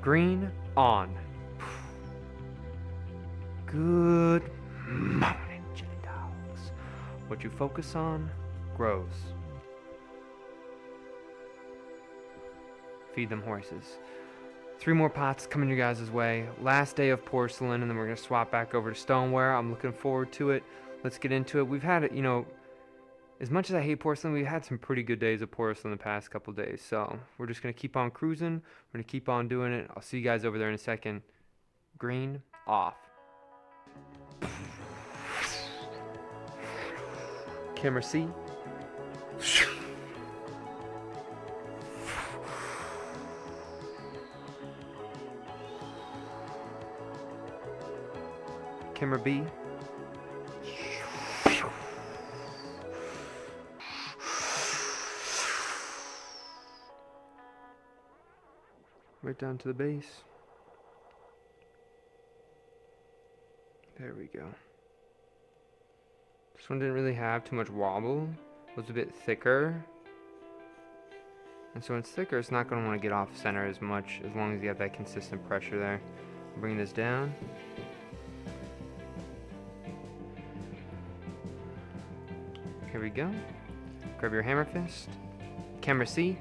Green on. Good morning, chili dogs. What you focus on grows. Feed them horses. 3 more pots coming your guys' way. Last day of porcelain, and then we're going to swap back over to stoneware. I'm looking forward to it. Let's get into it. We've had, as much as I hate porcelain, we've had some pretty good days of porcelain the past couple days. So we're just going to keep on cruising. We're going to keep on doing it. I'll see you guys over there in a second. Green off. Camera C. Camera B. Right down to the base. There we go. This one didn't really have too much wobble. It was a bit thicker. And so when it's thicker, it's not going to want to get off center as much as long as you have that consistent pressure there. Bring this down. Here we go. Grab your hammer fist. Camera C.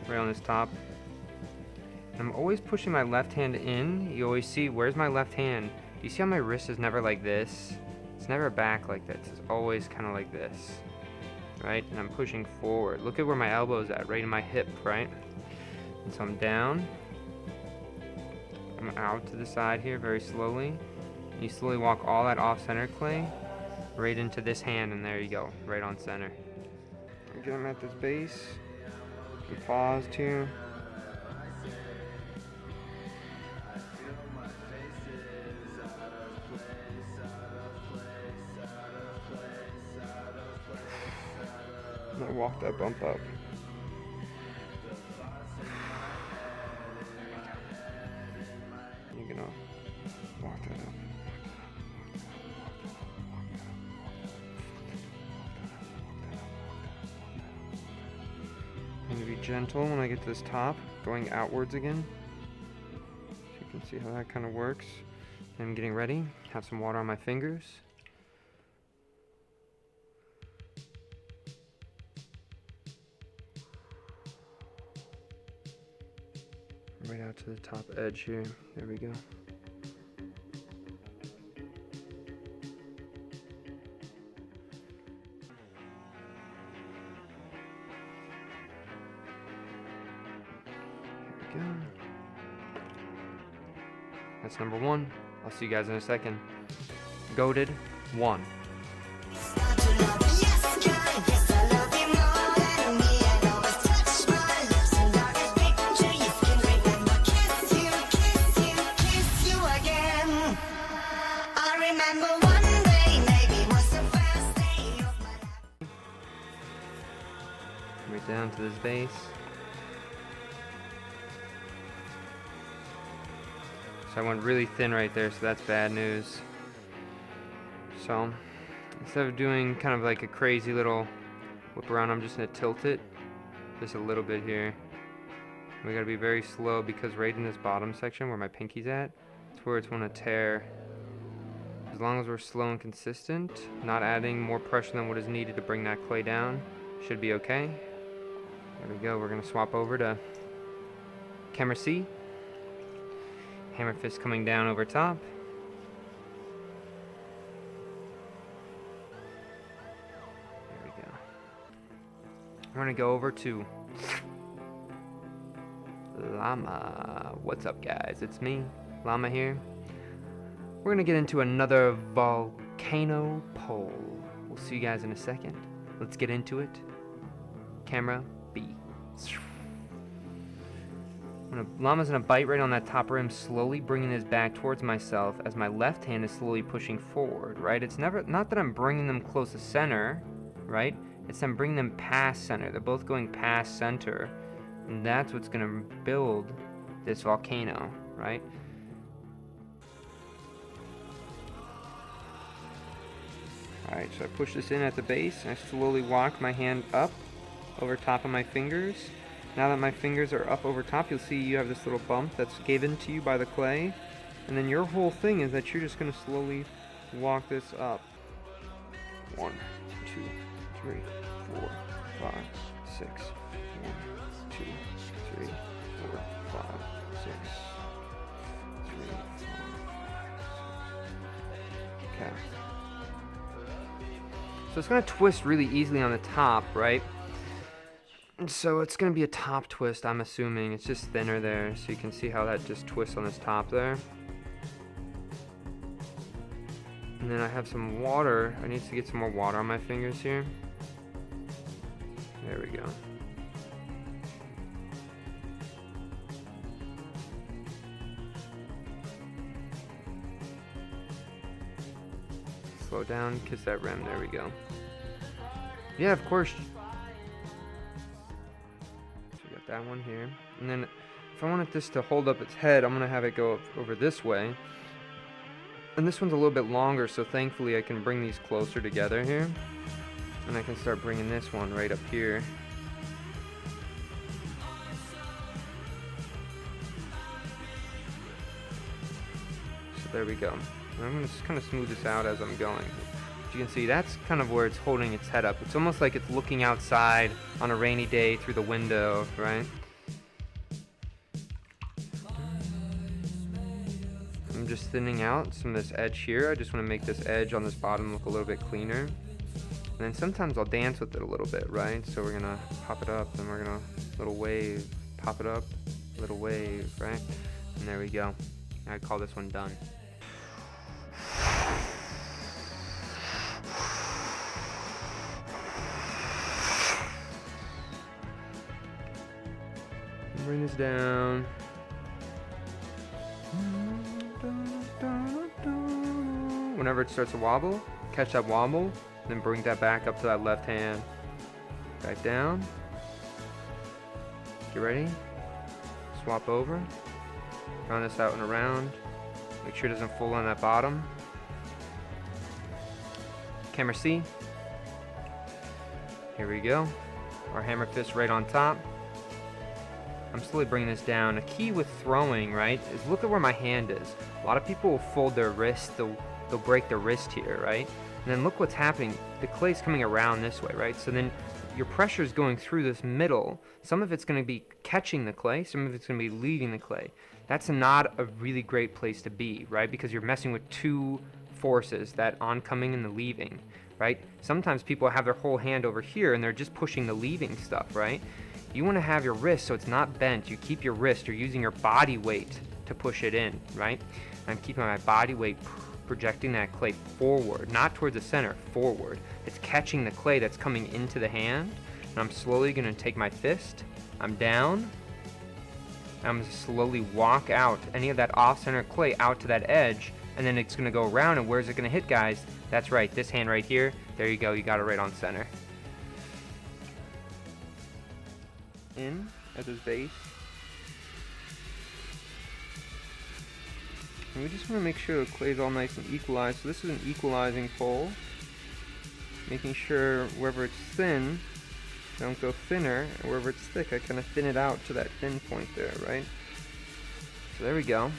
Right on this top. I'm always pushing my left hand in. You always see, where's my left hand? Do you see how my wrist is never like this? It's never back like this. It's always kind of like this. Right? And I'm pushing forward. Look at where my elbow's at, right in my hip, right? And so I'm down. I'm out to the side here very slowly. You slowly walk all that off-center clay right into this hand, and there you go, right on center. Again, I'm at this base. Some paused here. I'm gonna walk that bump up. You're gonna walk that up. I'm gonna be gentle when I get to this top, going outwards again. So you can see how that kind of works. I'm getting ready. Have some water on my fingers. Right out to the top edge here. There we go. Go. That's number 1. I'll see you guys in a second. Goated 1. Right down to this base. So I went really thin right there, so that's bad news. So instead of doing kind of like a crazy little whip around, I'm just gonna tilt it just a little bit here. We gotta be very slow because right in this bottom section where my pinky's at, it's where it's gonna tear. As long as we're slow and consistent, not adding more pressure than what is needed to bring that clay down, should be okay. There we go. We're gonna swap over to camera C. Hammer fist coming down over top. There we go. We're gonna go over to Llama. What's up, guys? It's me, Llama here. We're gonna get into another volcano pole. We'll see you guys in a second. Let's get into it. Camera B. Llama's gonna bite right on that top rim, slowly bringing his back towards myself as my left hand is slowly pushing forward, right? It's not that I'm bringing them close to center, right? It's I'm bringing them past center. They're both going past center, and that's what's gonna build this volcano, right? Alright, so I push this in at the base, and I slowly walk my hand up over top of my fingers, Now that my fingers are up over top, you'll see you have this little bump that's given to you by the clay. And then your whole thing is that you're just going to slowly walk this up. 1, 2, 3, 4, 5, 6. 1, 2, 3, 4, 5, 6. 3, 4. Okay. So it's going to twist really easily on the top, right? And so it's going to be a top twist, I'm assuming. It's just thinner there, so you can see how that just twists on this top there. And then I have some water. I need to get some more water on my fingers here. There we go. Slow down, kiss that rim. There we go. Yeah, of course. So we got that one here. And then if I wanted this to hold up its head, I'm going to have it go over this way. And this one's a little bit longer, so thankfully I can bring these closer together here. And I can start bringing this one right up here. So there we go. And I'm going to just kind of smooth this out as I'm going. As you can see, that's kind of where it's holding its head up. It's almost like it's looking outside on a rainy day through the window, right? I'm just thinning out some of this edge here. I just want to make this edge on this bottom look a little bit cleaner. And then sometimes I'll dance with it a little bit, right? So we're going to pop it up, and we're going to little wave, pop it up, little wave, right? And there we go. I call this one done. Bring this down. Whenever it starts to wobble, catch that wobble, then bring that back up to that left hand. Back down. Get ready. Swap over. Round this out and around. Make sure it doesn't fall on that bottom. Camera C. Here we go. Our hammer fist right on top. I'm slowly bringing this down. A key with throwing, right, is look at where my hand is. A lot of people will fold their wrist, they'll break their wrist here, right? And then look what's happening. The clay's coming around this way, right? So then your pressure is going through this middle. Some of it's going to be catching the clay, some of it's going to be leaving the clay. That's not a really great place to be, right? Because you're messing with two forces, that oncoming and the leaving, right? Sometimes people have their whole hand over here and they're just pushing the leaving stuff, right? You want to have your wrist so it's not bent. You keep your wrist. You're using your body weight to push it in, right? I'm keeping my body weight projecting that clay forward, not towards the center, forward. It's catching the clay that's coming into the hand, and I'm slowly going to take my fist. I'm down. I'm going to slowly walk out any of that off-center clay out to that edge, and then it's going to go around, and where's it going to hit, guys? That's right, this hand right here. There you go. You got it right on center. In at his base. And we just want to make sure the clay is all nice and equalized. So this is an equalizing pole. Making sure wherever it's thin, I don't go thinner, and wherever it's thick, I kind of thin it out to that thin point there, right? So there we go.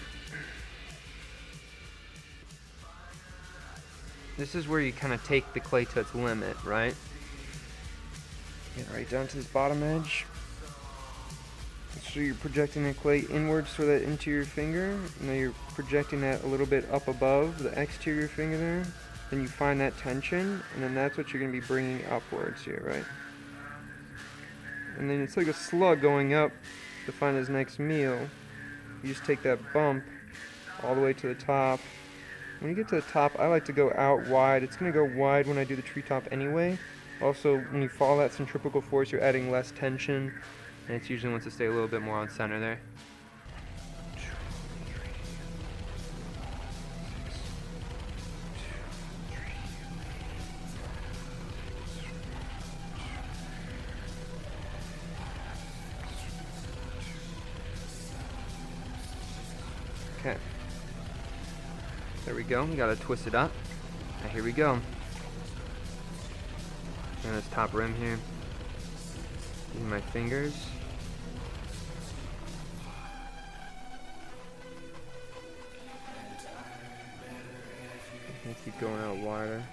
This is where you kind of take the clay to its limit, right? Get right down to this bottom edge. So you're projecting the clay inwards toward that interior finger. Now you're projecting that a little bit up above the exterior finger there. Then you find that tension, and then that's what you're going to be bringing upwards here, right? And then it's like a slug going up to find his next meal. You just take that bump all the way to the top. When you get to the top, I like to go out wide. It's going to go wide when I do the treetop anyway. Also, when you follow that centrifugal force, you're adding less tension. And it's usually wants to stay a little bit more on center there. Okay. There we go. We gotta twist it up. Now here we go. And this top rim here. Using my fingers. Keep going out wider.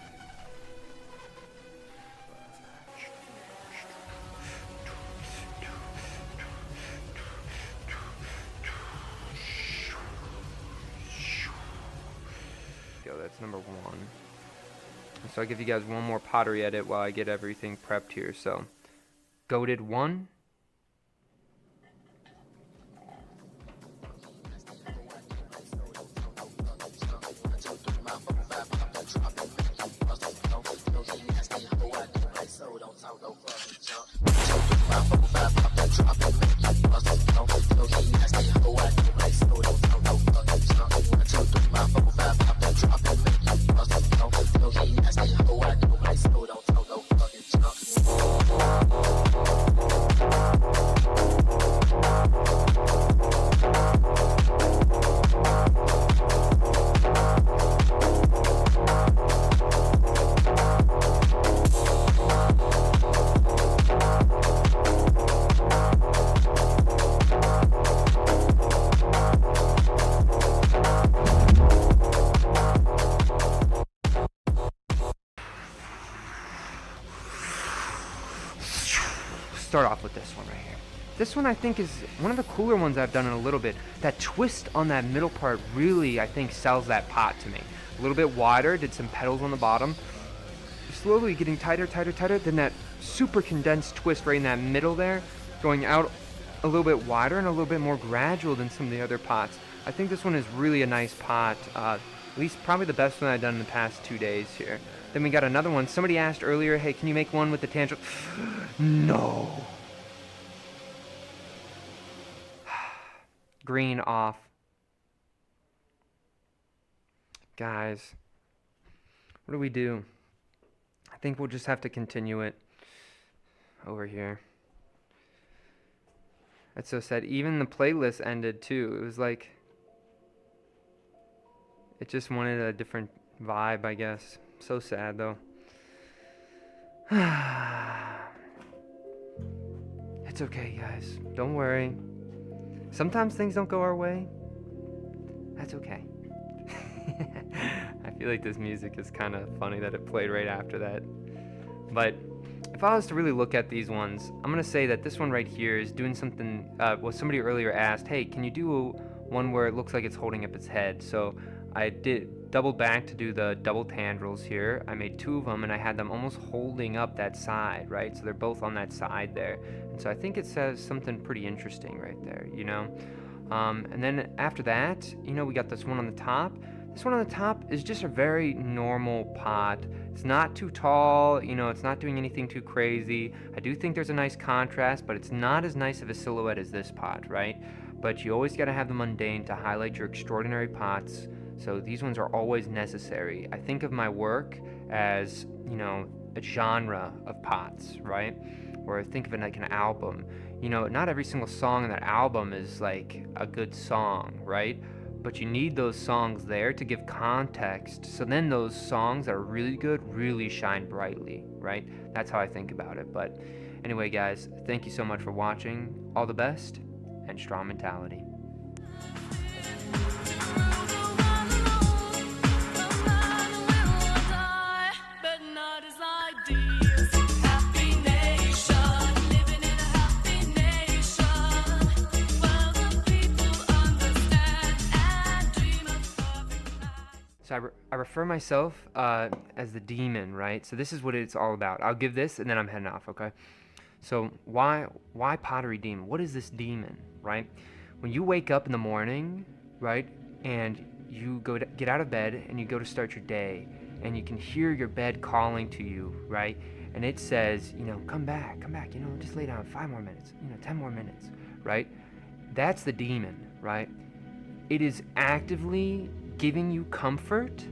Go, that's number 1. So I'll give you guys one more pottery edit while I get everything prepped here. So, goated 1. Start off with this one right here. This one I think is one of the cooler ones I've done in a little bit. That twist on that middle part really, I think, sells that pot to me. A little bit wider, did some petals on the bottom. Slowly getting tighter, tighter, tighter. Then that super condensed twist right in that middle there, going out a little bit wider and a little bit more gradual than some of the other pots. I think this one is really a nice pot. At least probably the best one I've done in the past 2 days here. Then we got another one. Somebody asked earlier, hey, can you make one with the tangent? No. Green off. Guys, what do we do? I think we'll just have to continue it over here. That's so sad. Even the playlist ended too. It was like, it just wanted a different vibe, I guess. So sad though. It's okay, guys. Don't worry. Sometimes things don't go our way. That's okay. I feel like this music is kind of funny that it played right after that. But if I was to really look at these ones, I'm going to say that this one right here is doing something, well, somebody earlier asked, hey, can you do one where it looks like it's holding up its head? So I doubled back to do the double tendrils here. I made 2 of them and I had them almost holding up that side, right? So they're both on that side there. And so I think it says something pretty interesting right there, you know? And then after that, you know, we got this one on the top. This one on the top is just a very normal pot. It's not too tall, you know, it's not doing anything too crazy. I do think there's a nice contrast, but it's not as nice of a silhouette as this pot, right? But you always got to have the mundane to highlight your extraordinary pots. So these ones are always necessary. I think of my work as, you know, a genre of pots, right? Or I think of it like an album. You know, not every single song in that album is like a good song, right? But you need those songs there to give context. So then those songs that are really good really shine brightly, right? That's how I think about it. But anyway, guys, thank you so much for watching. All the best and strong mentality. So I refer myself as the demon, right? So this is what it's all about. I'll give this and then I'm heading off, okay? So why pottery demon? What is this demon, right? When you wake up in the morning, right, and you get out of bed and you go to start your day and you can hear your bed calling to you, right? And it says, you know, come back, you know, just lay down 5 more minutes, you know, 10 more minutes, right? That's the demon, right? It is actively giving you comfort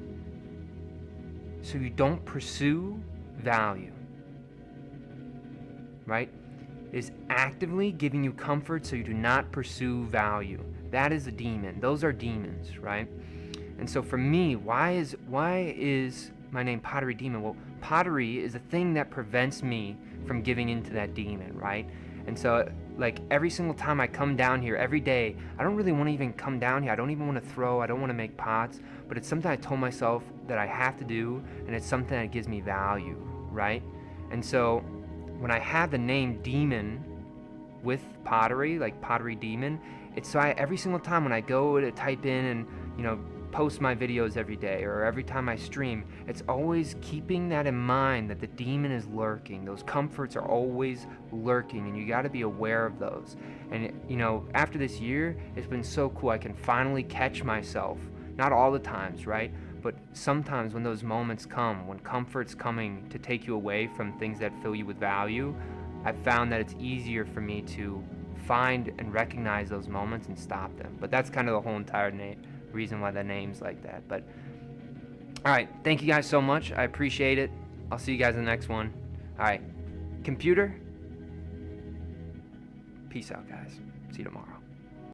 so you don't pursue value, right? It is actively giving you comfort so you do not pursue value. That is a demon. Those are demons, right? And so for me, why is my name Pottery Demon? Well, pottery is a thing that prevents me from giving into that demon, right? And so like every single time I come down here every day, I don't really want to even come down here. I don't even want to throw. I don't want to make pots, but it's something I told myself that I have to do, and it's something that gives me value, right? And so when I have the name Demon with pottery, like Pottery Demon, it's so every single time when I go to type in and, you know, post my videos every day or every time I stream, it's always keeping that in mind, that the demon is lurking. Those comforts are always lurking, and you got to be aware of those. And you know, after this year, it's been so cool. I can finally catch myself, not all the times, right, but sometimes when those moments come, when comfort's coming to take you away from things that fill you with value, I've found that it's easier for me to find and recognize those moments and stop them. But that's kind of the whole entire reason why the name's like that. But all right, thank you guys so much. I appreciate it. I'll see you guys in the next one. All right, computer, peace out, guys. See you tomorrow.